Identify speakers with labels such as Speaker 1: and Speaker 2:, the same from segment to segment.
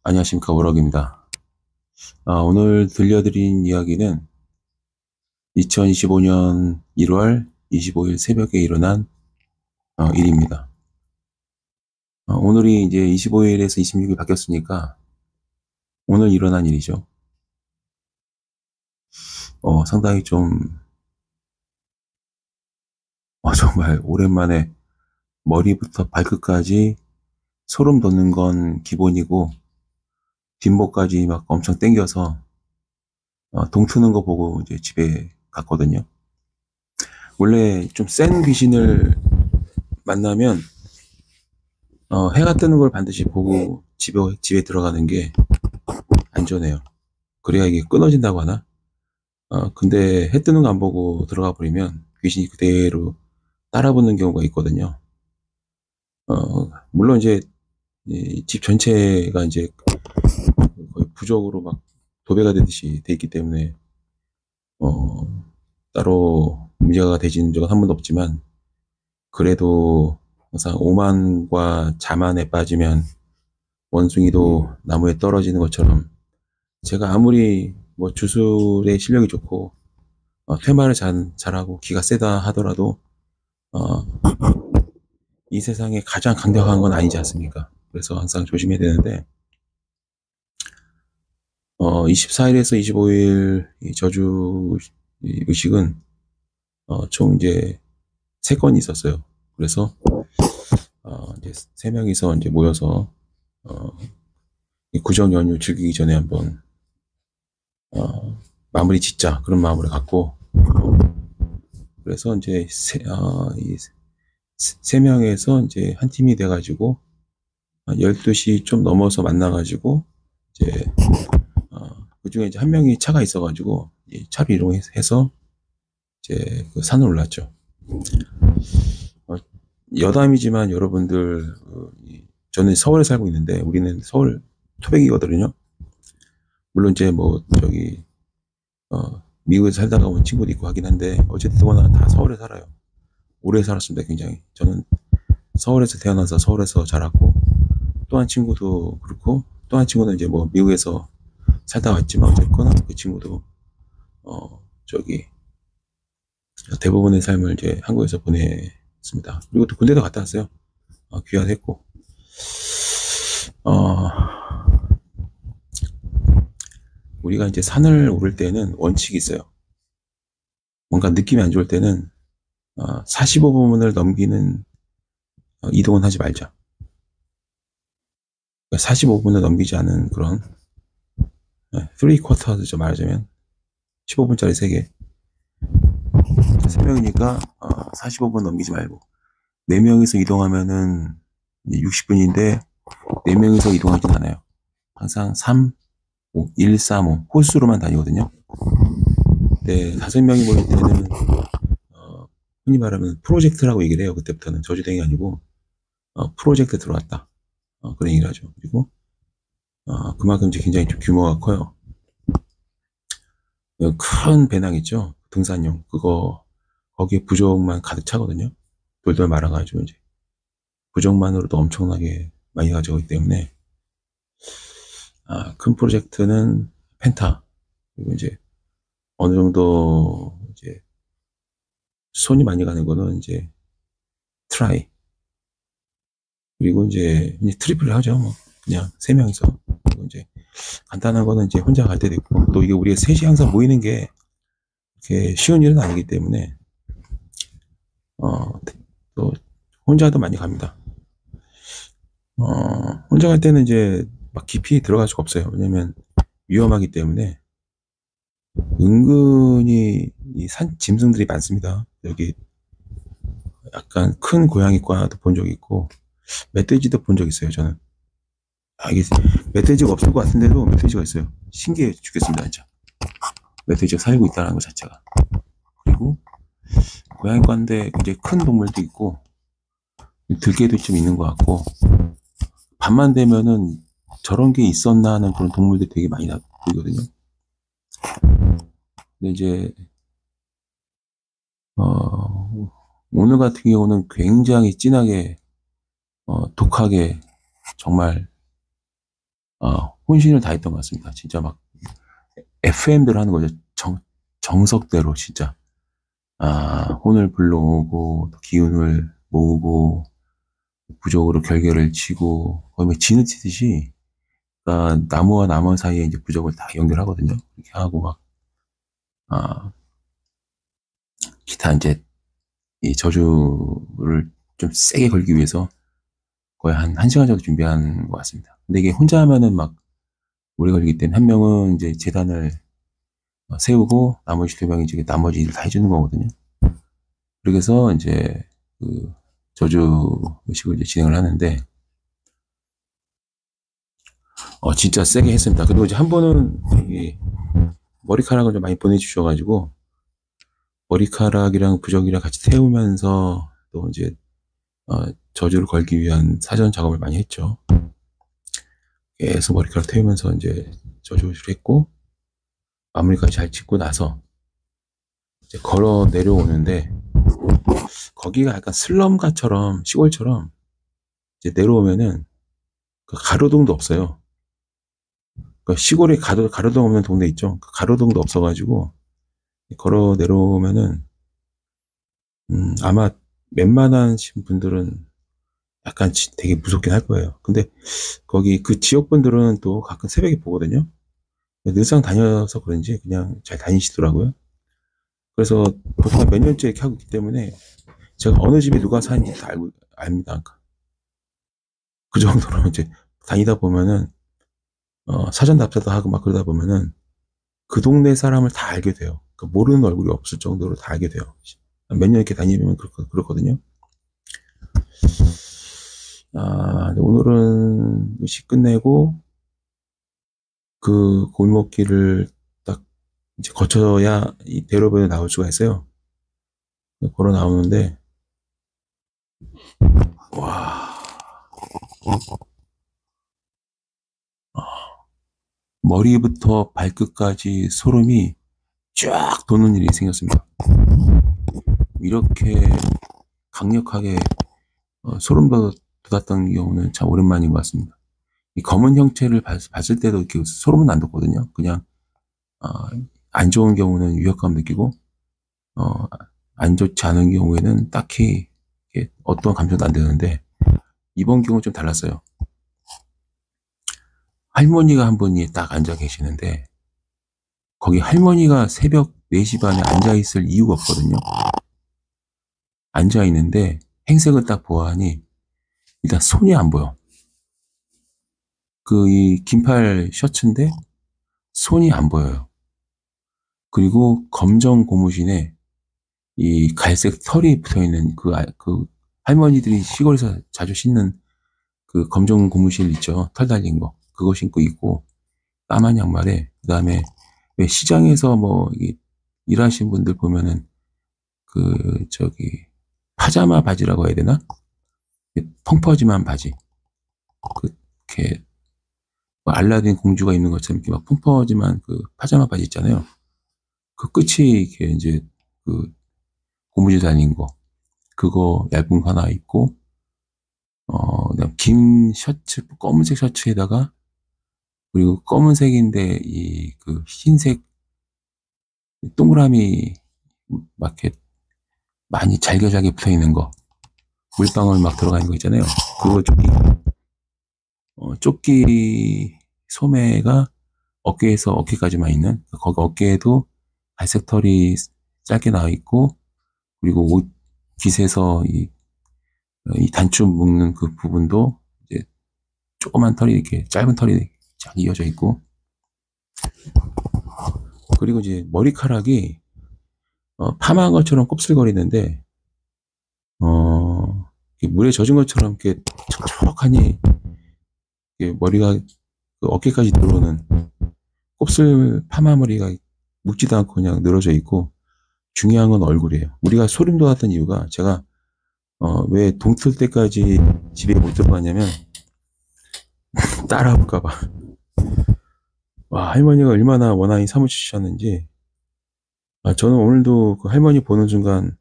Speaker 1: 안녕하십니까, 워럭입니다. 오늘 들려드린 이야기는 2025년 1월 25일 새벽에 일어난 일입니다. 오늘이 이제 25일에서 26일 바뀌었으니까 오늘 일어난 일이죠. 상당히 좀 정말 오랜만에 머리부터 발끝까지 소름 돋는 건 기본이고 뒷목까지 막 엄청 땡겨서 동 트는 거 보고 이제 집에 갔거든요. 원래 좀 센 귀신을 만나면 해가 뜨는 걸 반드시 보고 집에 들어가는 게 안전해요. 그래야 이게 끊어진다고 하나? 근데 해 뜨는 거 안 보고 들어가 버리면 귀신이 그대로 따라붙는 경우가 있거든요. 물론 이제 이집 전체가 이제 거의 부적으로 막 도배가 되듯이 돼 있기 때문에 따로 문제가 되지는 적은 한 번도 없지만 그래도 항상 오만과 자만에 빠지면 원숭이도 나무에 떨어지는 것처럼 제가 아무리 뭐 주술의 실력이 좋고 퇴마를 잘하고 기가 세다 하더라도 어, 이 세상에 가장 강력한 건 아니지 않습니까? 그래서 항상 조심해야 되는데 24일에서 25일 이 저주 의식은 총 이제 3건이 있었어요. 그래서 이제 3명이서 이제 모여서 이 구정 연휴 즐기기 전에 한번 마무리 짓자 그런 마음을 갖고 그래서 이제 세 명에서 이제 한 팀이 돼가지고 12시 좀 넘어서 만나가지고 이제 그 중에 이제 한 명이 차가 있어가지고 차로 이동해서 이제 그 산을 올랐죠. 여담이지만 여러분들 저는 서울에 살고 있는데 우리는 서울 토백이거든요. 물론 이제 뭐 저기 미국에서 살다가 온 친구도 있고 하긴 한데 어쨌든 다 서울에 살아요. 오래 살았습니다. 굉장히 저는 서울에서 태어나서 서울에서 자랐고 또 한 친구도 그렇고 또 한 친구는 이제 뭐 미국에서 살다 왔지만 어쨌거나 그 친구도 저기 대부분의 삶을 이제 한국에서 보냈습니다. 그리고 또 군대도 갔다 왔어요. 귀환했고 우리가 이제 산을 오를 때는 원칙이 있어요. 뭔가 느낌이 안 좋을 때는 45분을 넘기는 이동은 하지 말자. 45분을 넘기지 않은 그런 3쿼터죠 말하자면 15분짜리 3개 3명이니까 45분 넘기지 말고 4명이서 이동하면은 60분인데 4명이서 이동하진 않아요. 항상 3, 5, 1, 3, 5 호수로만 다니거든요. 네, 5명이 모일 때는 흔히 말하면 프로젝트라고 얘기를 해요. 그때부터는 저주댕이 아니고 프로젝트 들어왔다. 그런 얘기를 하죠. 그리고 그만큼 이제 굉장히 좀 규모가 커요. 큰 배낭 있죠. 등산용 거기에 부적만 가득 차거든요. 돌돌 말아가지고 이제 부적만으로도 엄청나게 많이 가져가기 때문에 큰 프로젝트는 펜타 그리고 이제 어느 정도 이제 손이 많이 가는 거는 이제 트라이 그리고 이제 트리플을 하죠. 뭐 그냥 3명이서 그리고 이제 간단한 거는 이제 혼자 갈 때도 있고 또 이게 우리가 셋이 항상 모이는 게 이렇게 쉬운 일은 아니기 때문에 또 혼자도 많이 갑니다. 혼자 갈 때는 이제 막 깊이 들어갈 수가 없어요. 왜냐면 위험하기 때문에 은근히 이 산 짐승들이 많습니다. 여기 약간 큰 고양이과도 본 적 있고 멧돼지도 본 적 있어요. 저는 이게 멧돼지가 없을 것 같은데도 멧돼지가 있어요. 신기해 죽겠습니다. 진짜 멧돼지가 살고 있다는 것 자체가. 그리고 고양이과인데 굉장히 큰 동물도 있고 들개도 좀 있는 것 같고 밤만 되면은 저런 게 있었나 하는 그런 동물들이 되게 많이 보이거든요. 근데 이제 오늘 같은 경우는 굉장히 진하게 독하게 정말 혼신을 다했던 것 같습니다. 진짜 막 FM들 하는 거죠. 정석대로 진짜. 혼을 불러오고 기운을 모으고 부적으로 결계를 치고 거의 뭐 지느치듯이 나무와 나무 사이에 이제 부적을 다 연결하거든요. 이렇게 하고 막 기타 이제 이 저주를 좀 세게 걸기 위해서 거의 한 1시간 정도 준비한 것 같습니다. 근데 이게 혼자 하면은 막 오래 걸리기 때문에 한 명은 이제 재단을 세우고 나머지 2명이 이제 나머지 일을 다 해주는 거거든요. 그래서 이제 그 저주 의식을 이제 진행을 하는데 진짜 세게 했습니다. 그리고 이제 한 번은 머리카락을 좀 많이 보내주셔가지고 머리카락이랑 부적이랑 같이 태우면서 또 이제 저주를 걸기 위한 사전 작업을 많이 했죠. 계속 머리카락 태우면서 이제 저주를 했고 마무리까지 잘 짓고 나서 이제 걸어 내려오는데 거기가 약간 슬럼가처럼 시골처럼 이제 내려오면은 그 가로등도 없어요. 그 시골에 가로등 없는 동네 있죠. 그 가로등도 없어가지고 걸어 내려오면은 아마 웬만하신 분들은 약간 되게 무섭긴 할 거예요. 근데 거기 그 지역 분들은 또 가끔 새벽에 보거든요. 늘상 다녀서 그런지 그냥 잘 다니시더라고요. 그래서 보통 몇 년째 이렇게 하고 있기 때문에 제가 어느 집에 누가 사는지 다 압니다. 그 정도로 이제 다니다 보면은 사전 답사도 하고 막 그러다 보면은 그 동네 사람을 다 알게 돼요. 그러니까 모르는 얼굴이 없을 정도로 다 알게 돼요. 몇 년 이렇게 다니면 그렇거든요. 오늘은 의식 끝내고 그 골목길을 딱 이제 거쳐야 이 대로변에 나올 수가 있어요. 걸어 나오는데 와 머리부터 발끝까지 소름이 쫙 돋는 일이 생겼습니다. 이렇게 강력하게 소름 돋았던 경우는 참 오랜만인 것 같습니다. 이 검은 형체를 봤을 때도 이렇게 소름은 안 돋거든요. 그냥 안 좋은 경우는 위협감 느끼고 안 좋지 않은 경우에는 딱히 어떤 감정도 안 드는데 이번 경우는 좀 달랐어요. 할머니가 한 분이 딱 앉아 계시는데 거기 할머니가 새벽 4시 반에 앉아있을 이유가 없거든요. 앉아있는데 행색을 딱 보아하니 일단 손이 안 보여. 이 긴팔 셔츠인데 손이 안 보여요. 그리고 검정 고무신에 이 갈색 털이 붙어있는 그 할머니들이 시골에서 자주 신는 그 검정 고무실 있죠. 털 달린 거. 그거 신고 있고 까만 양말에 그다음에 왜 시장에서 뭐 일하신 분들 보면은 파자마 바지라고 해야 되나? 펑퍼짐한 바지. 그렇게 뭐 알라딘 공주가 입는 것처럼 이렇게 막 펑퍼짐한 파자마 바지 있잖아요. 그 끝이 이렇게 이제 고무줄 달린 거. 그거 얇은 거 하나 있고 그다음 긴 셔츠, 검은색 셔츠에다가 그리고 검은색인데 흰색 동그라미 막 이렇게 많이 잘게 붙어 있는 거, 물방울 막 들어가 있는 거 있잖아요. 그거 조끼 소매가 어깨에서 어깨까지만 있는, 거기 어깨에도 갈색 털이 짧게 나와 있고, 그리고 옷 깃에서 이 단추 묶는 그 부분도 이제 조그만 털이 이렇게 짧은 털이 쫙 이어져 있고, 그리고 이제 머리카락이 파마한 것처럼 곱슬거리는데 물에 젖은 것처럼 이렇게 촉촉하니 머리가 어깨까지 들어오는 곱슬 파마 머리가 묻지도 않고 그냥 늘어져 있고, 중요한 건 얼굴이에요. 우리가 소름 돋았던 이유가 제가 왜 동틀 때까지 집에 못 들어가냐면 따라올까봐. 와, 할머니가 얼마나 원한이 사무치셨는지. 저는 오늘도 그 할머니 보는 순간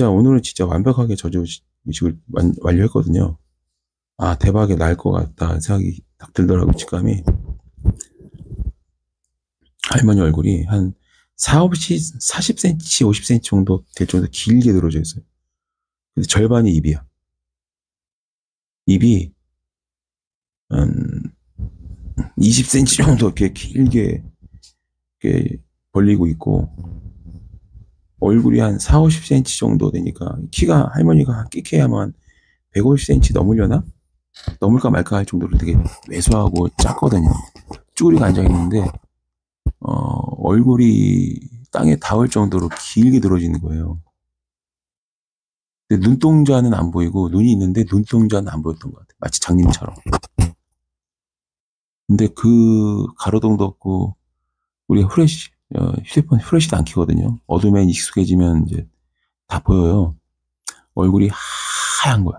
Speaker 1: 오늘은 진짜 완벽하게 저주 의식을 완료했거든요. 대박에 날 것 같다 생각이 딱 들더라고요, 직감이. 할머니 얼굴이 한 40cm, 50cm 정도 될 정도 길게 늘어져 있어요. 근데 절반이 입이야. 입이 한 20cm 정도 이렇게 길게 이렇게 벌리고 있고, 얼굴이 한 4, 50cm 정도 되니까, 키가 할머니가 끼케야만 150cm 넘으려나? 넘을까 말까 할 정도로 되게 왜소하고 작거든요. 쭈그리고 앉아있는데, 얼굴이 땅에 닿을 정도로 길게 늘어지는 거예요. 근데 눈동자는 안 보이고, 눈이 있는데 눈동자는 안 보였던 것 같아요. 마치 장님처럼. 근데 그 가로등도 없고, 우리 휴대폰 후레쉬도 안 켜거든요. 어둠에 익숙해지면 이제 다 보여요. 얼굴이 하얀 거야.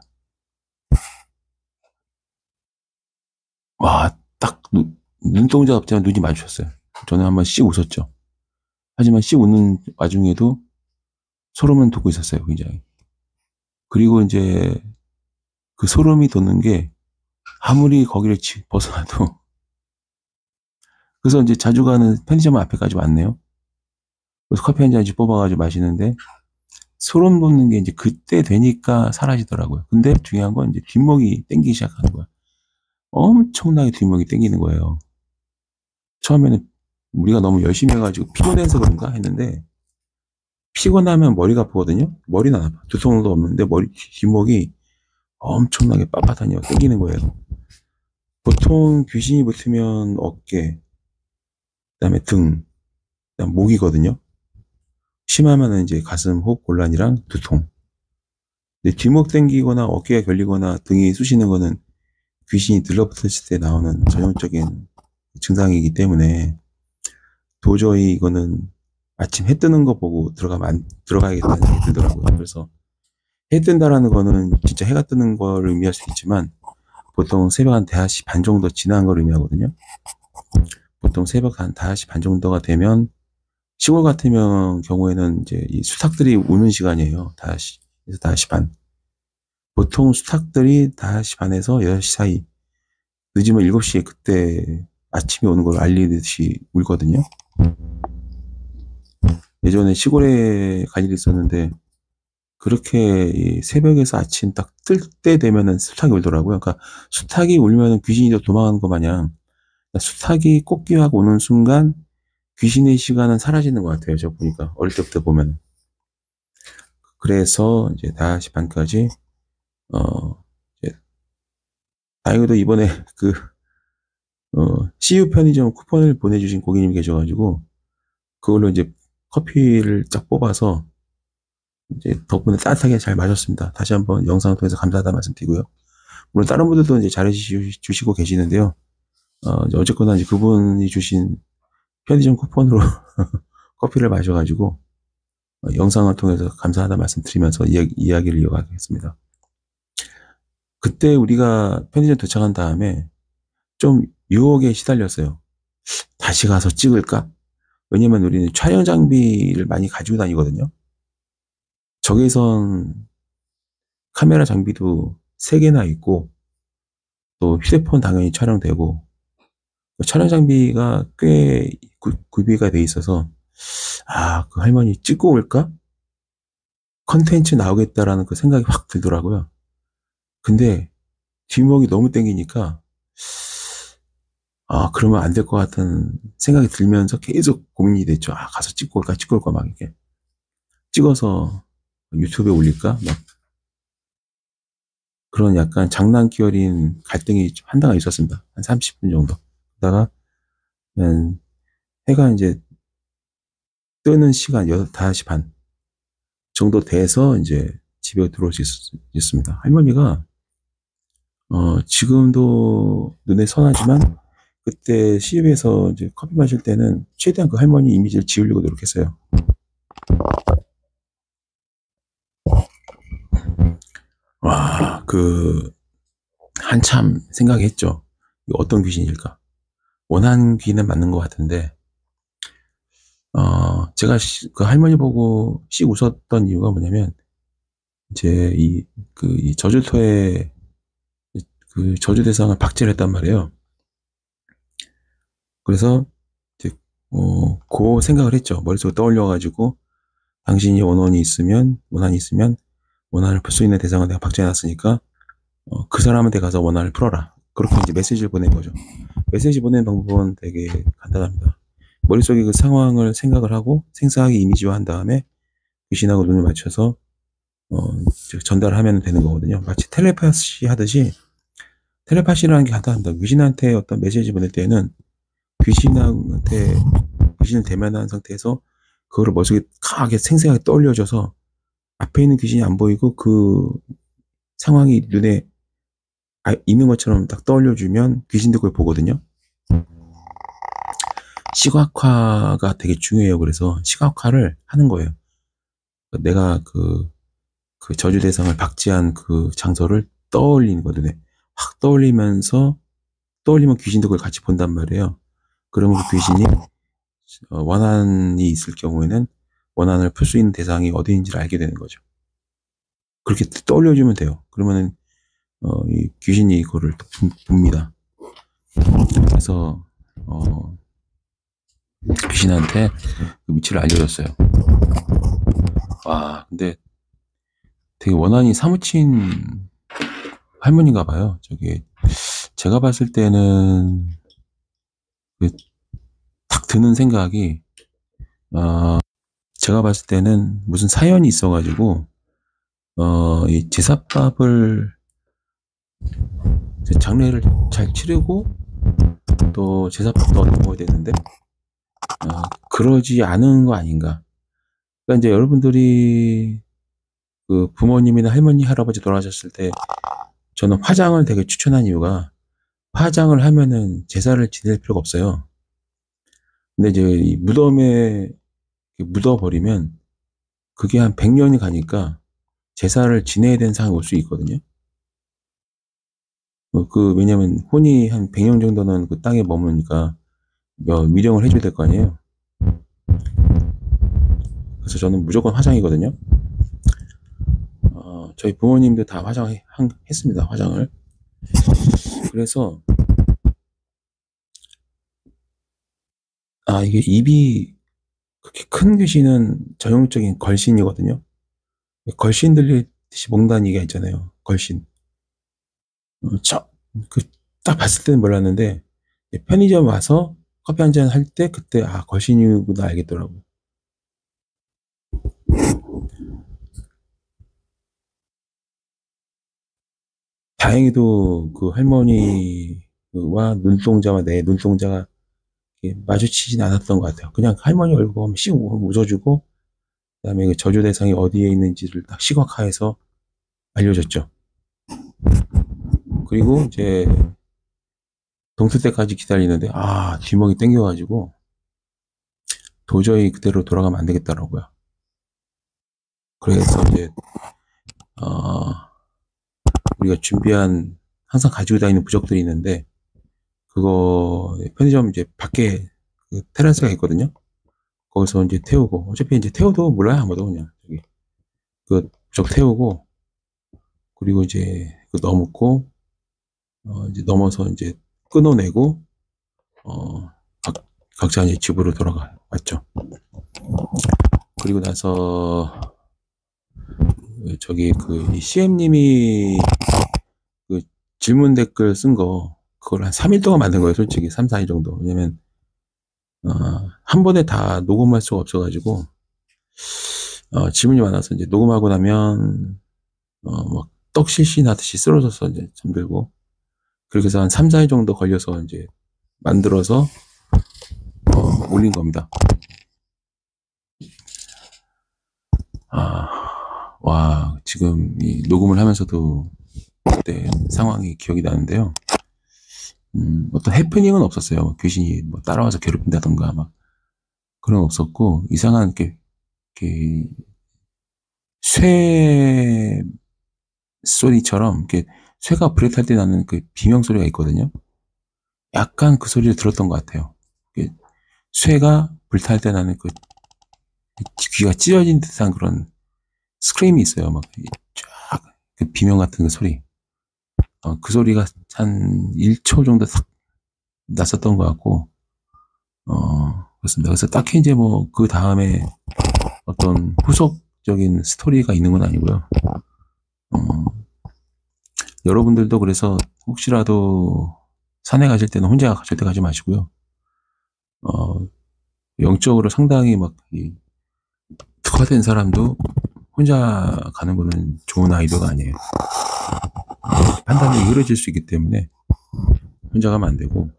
Speaker 1: 와, 딱 눈동자 없지만 눈이 마주쳤어요. 저는 한번 씩 웃었죠. 하지만 씩 웃는 와중에도 소름은 돋고 있었어요, 굉장히. 그리고 이제 그 소름이 돋는 게 아무리 거기를 벗어나도, 그래서 이제 자주 가는 편의점 앞에까지 왔네요. 그래서 커피 한 잔씩 뽑아가지고 마시는데, 소름 돋는 게 이제 그때 되니까 사라지더라고요. 근데 중요한 건 이제 뒷목이 땡기기 시작하는 거야. 엄청나게 뒷목이 땡기는 거예요. 처음에는 우리가 너무 열심히 해가지고 피곤해서 그런가 했는데, 피곤하면 머리가 아프거든요. 머리는 안 아파. 두통도 없는데 뒷목이 엄청나게 빳빳하니 땡기는 거예요. 보통 귀신이 붙으면 어깨, 그다음에 등, 그다음 목이거든요. 심하면은 이제 가슴, 호흡 곤란이랑 두통. 근데 뒷목 땡기거나 어깨가 결리거나 등이 쑤시는 거는 귀신이 들러붙었을 때 나오는 전형적인 증상이기 때문에, 도저히 이거는 아침 해 뜨는 거 보고 들어가야겠다는 생각이 들더라고요. 그래서 해 뜬다라는 거는 진짜 해가 뜨는 걸 의미할 수 있지만, 보통 새벽 한 5시 반 정도 지난 걸 의미하거든요. 보통 새벽 한 5시 반 정도가 되면, 시골 같으면 경우에는 이제 이 수탉들이 우는 시간이에요. 5시에서 5시 반. 보통 수탉들이 5시 반에서 6시 사이, 늦으면 7시에 그때 아침이 오는 걸 알리듯이 울거든요. 예전에 시골에 갈 일이 있었는데, 그렇게 새벽에서 아침 딱 뜰 때 되면은 수탉이 울더라고요. 그러니까 수탉이 울면은 귀신이 도망가는 것 마냥, 수탉이 꽃기하고 오는 순간 귀신의 시간은 사라지는 것 같아요. 저 보니까 어릴 때부터 보면. 그래서 이제 5시 반까지, 이제 다행히도 이번에 그 CU 편의점 쿠폰을 보내주신 고객님이 계셔가지고, 그걸로 이제 커피를 쫙 뽑아서 이제 덕분에 따뜻하게 잘 마셨습니다. 다시 한번 영상을 통해서 감사하다 말씀드리고요. 물론 다른 분들도 이제 잘해주시고 계시는데요. 어쨌거나 이제 그분이 주신 편의점 쿠폰으로 커피를 마셔가지고, 영상을 통해서 감사하다 말씀드리면서 이야기를 이어가겠습니다. 그때 우리가 편의점 도착한 다음에 좀 유혹에 시달렸어요. 다시 가서 찍을까? 왜냐면 우리는 촬영 장비를 많이 가지고 다니거든요. 적외선 카메라 장비도 3개나 있고, 또 휴대폰 당연히 촬영되고, 촬영 장비가 꽤 구비가 돼 있어서, 그 할머니 찍고 올까? 컨텐츠 나오겠다라는 그 생각이 확 들더라고요. 근데 뒷목이 너무 땡기니까, 그러면 안 될 것 같은 생각이 들면서 계속 고민이 됐죠. 가서 찍고 올까, 막 이렇게. 찍어서 유튜브에 올릴까? 막 그런 약간 장난기 어린 갈등이 한동안 있었습니다. 한 30분 정도. 그러다가, 해가 이제 뜨는 시간 5시 반 정도 돼서 이제 집에 들어올 수 있습니다. 할머니가, 지금도 눈에 선하지만, 그때 CU에서 이제 커피 마실 때는 최대한 그 할머니 이미지를 지우려고 노력했어요. 한참 생각했죠. 이거 어떤 귀신일까? 원한 귀는 맞는 것 같은데, 제가 그 할머니 보고 씩 웃었던 이유가 뭐냐면, 이제 이 저주토의 그 저주 대상을 박제를 했단 말이에요. 그래서 이제 그 생각을 했죠. 머릿속에 떠올려가지고, 당신이 원한이 있으면, 원한을 풀 수 있는 대상을 내가 박제해놨으니까, 그 사람한테 가서 원한을 풀어라. 그렇게 이제 메시지를 보낸 거죠. 메시지 보내는 방법은 되게 간단합니다. 머릿속에 그 상황을 생각을 하고, 생생하게 이미지화한 다음에, 귀신하고 눈을 맞춰서, 전달하면 되는 거거든요. 마치 텔레파시 하듯이, 텔레파시라는 게 간단합니다. 귀신한테 어떤 메시지 보낼 때는, 귀신한테 귀신을 대면한 상태에서 그거를 머릿속에 강하게 생생하게 떠올려줘서 앞에 있는 귀신이 안 보이고 그 상황이 눈에 있는 것처럼 딱 떠올려주면 귀신도 그걸 보거든요. 시각화가 되게 중요해요. 그래서 시각화를 하는 거예요. 내가 그 저주 대상을 박제한 그 장소를 떠올리는 거, 눈에 확 떠올리면 귀신도 그걸 같이 본단 말이에요. 그러면 그 귀신이 원한이 있을 경우에는 원한을 풀 수 있는 대상이 어디인지를 알게 되는 거죠. 그렇게 떠올려주면 돼요. 그러면은 이 귀신이 이거를 또 봅니다. 그래서 귀신한테 그 위치를 알려줬어요. 와, 근데 되게 원한이 사무친 할머니인가 봐요. 제가 봤을 때는 딱 드는 생각이 제가 봤을 때는 무슨 사연이 있어가지고 이 제사밥을 장례를 잘 치르고 또 제사밥도 얻어 먹어야 되는데 그러지 않은 거 아닌가. 그러니까 이제 여러분들이 그 부모님이나 할머니, 할아버지 돌아가셨을 때 저는 화장을 되게 추천한 이유가 화장을 하면은 제사를 지낼 필요가 없어요. 근데 이제 이 무덤에 묻어버리면 그게 한 100년이 가니까 제사를 지내야 되는 상황이 올 수 있거든요. 왜냐면 혼이 한 100년 정도는 그 땅에 머무니까 미령을 해줘야 될 거 아니에요. 그래서 저는 무조건 화장이거든요. 저희 부모님도 다 했습니다. 화장을. 그래서 이게 입이 그렇게 큰 귀신은 전형적인 걸신이거든요. 걸신 들리듯이 먹는다는 얘기가 있잖아요. 걸신. 딱 봤을 때는 몰랐는데 편의점 와서 커피 한잔 할 때 그때 걸신이구나 알겠더라고요. 다행히도 그 할머니와 눈동자와 내 눈동자가 마주치진 않았던 것 같아요. 그냥 할머니 얼굴 보면 씩 웃어주고 그다음에 그 저주 대상이 어디에 있는지를 딱 시각화해서 알려줬죠. 그리고 이제 동틀 때까지 기다리는데 뒷목이 땡겨가지고 도저히 그대로 돌아가면 안 되겠더라고요. 그래서 이제 우리가 준비한 항상 가지고 다니는 부적들이 있는데 그거 편의점 이제 밖에 그 테라스가 있거든요. 거기서 이제 태우고 어차피 이제 태워도 몰라요 아무도 그냥 그 부적 태우고 그리고 이제 그 넘고 이제 넘어서 이제 끊어내고 각자 이제 집으로 돌아왔죠. 그리고 나서 그 CM님이 그 질문 댓글 쓴 거 그걸 한 3일 동안 만든 거예요. 솔직히 3, 4일 정도. 왜냐면 한 번에 다 녹음할 수가 없어가지고 질문이 많아서 이제 녹음하고 나면 막 떡실시 나듯이 쓰러져서 이제 잠들고 그렇게 해서 한 3, 4일 정도 걸려서 이제 만들어서 올린 겁니다. 와, 지금 이 녹음을 하면서도 그때 상황이 기억이 나는데요. 어떤 해프닝은 없었어요. 귀신이 뭐 따라와서 괴롭힌다던가 막 그런 건 없었고 이상한 이렇게 쇠 소리처럼 이렇게 쇠가 불에 탈 때 나는 그 비명 소리가 있거든요. 약간 그 소리를 들었던 것 같아요. 쇠가 불탈 때 나는 그 귀가 찢어진 듯한 그런 스크림이 있어요. 막 쫙 그 비명 같은 그 소리. 그 소리가 한 1초 정도 싹 났었던 것 같고, 그렇습니다. 그래서 딱히 이제 뭐 그 다음에 어떤 후속적인 스토리가 있는 건 아니고요. 여러분들도 그래서 혹시라도 산에 가실 때는 혼자 절대 가지 마시고요. 영적으로 상당히 막 특화된 사람도 혼자 가는 거는 좋은 아이디어가 아니에요. 판단이 흐려질 수 있기 때문에 혼자 가면 안 되고,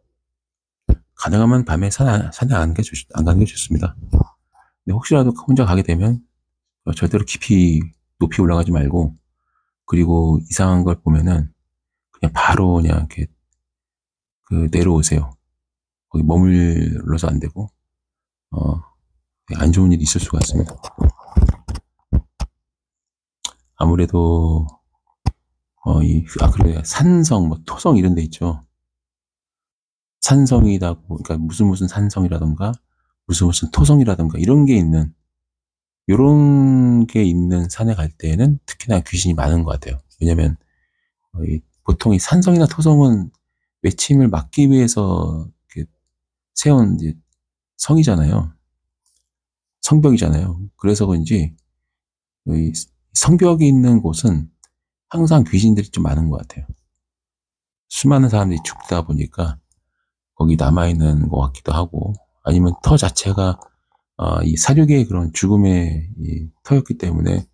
Speaker 1: 가능하면 밤에 산에 안 가는 게 좋습니다. 근데 혹시라도 혼자 가게 되면 절대로 높이 올라가지 말고, 그리고 이상한 걸 보면은 그냥 바로 그냥 이렇게 내려오세요. 거기 머물러서 안 되고, 안 좋은 일이 있을 수가 있습니다. 아무래도 그래 산성, 뭐 토성 이런 데 있죠. 산성이라고, 그러니까 무슨 산성이라던가 무슨 토성이라던가 요런 게 있는 산에 갈 때는 특히나 귀신이 많은 것 같아요. 왜냐면 보통 이 산성이나 토성은 외침을 막기 위해서 세운 이제 성이잖아요. 성벽이잖아요. 그래서 그런지 이 성벽이 있는 곳은 항상 귀신들이 좀 많은 것 같아요. 수많은 사람들이 죽다 보니까 거기 남아있는 것 같기도 하고, 아니면 터 자체가 이 사륙의 그런 죽음의 이 터였기 때문에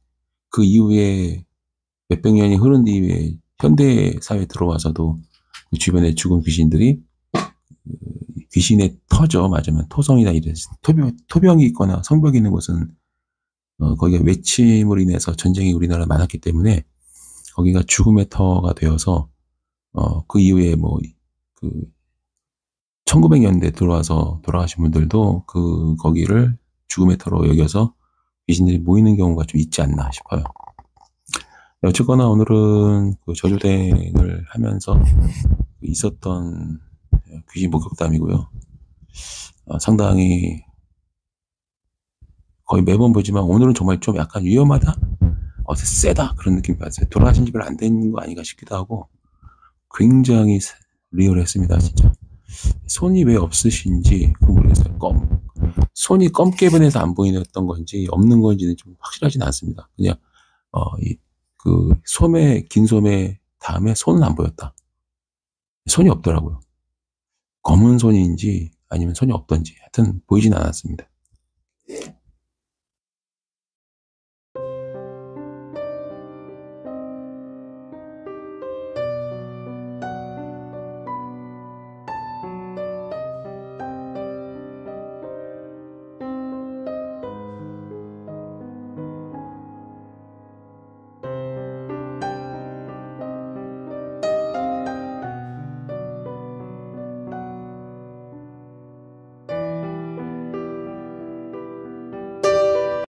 Speaker 1: 그 이후에 몇백 년이 흐른 뒤에 현대 사회에 들어와서도 그 주변에 죽은 귀신들이 귀신의 터죠. 맞으면 토성이나 이런 토병이 있거나 성벽이 있는 곳은 거기가 외침으로 인해서 전쟁이 우리나라에 많았기 때문에 거기가 죽음의 터가 되어서 그 이후에 그 1900년대 들어와서 돌아가신 분들도 거기를 죽음의 터로 여겨서 귀신들이 모이는 경우가 좀 있지 않나 싶어요. 어쨌거나 오늘은 그 저주행을 하면서 있었던 귀신 목격담이고요. 상당히 거의 매번 보지만 오늘은 정말 좀 약간 위험하다? 세다? 그런 느낌이 받았어요. 돌아가신 지 별로 안 된 거 아닌가 싶기도 하고 굉장히 리얼했습니다, 진짜. 손이 왜 없으신지 모르겠어요. 손이 검게 변해서 안 보이던 건지 없는 건지는 좀 확실하진 않습니다. 그냥 긴 소매 다음에 손은 안 보였다. 손이 없더라고요. 검은 손인지 아니면 손이 없던지 하여튼 보이진 않았습니다.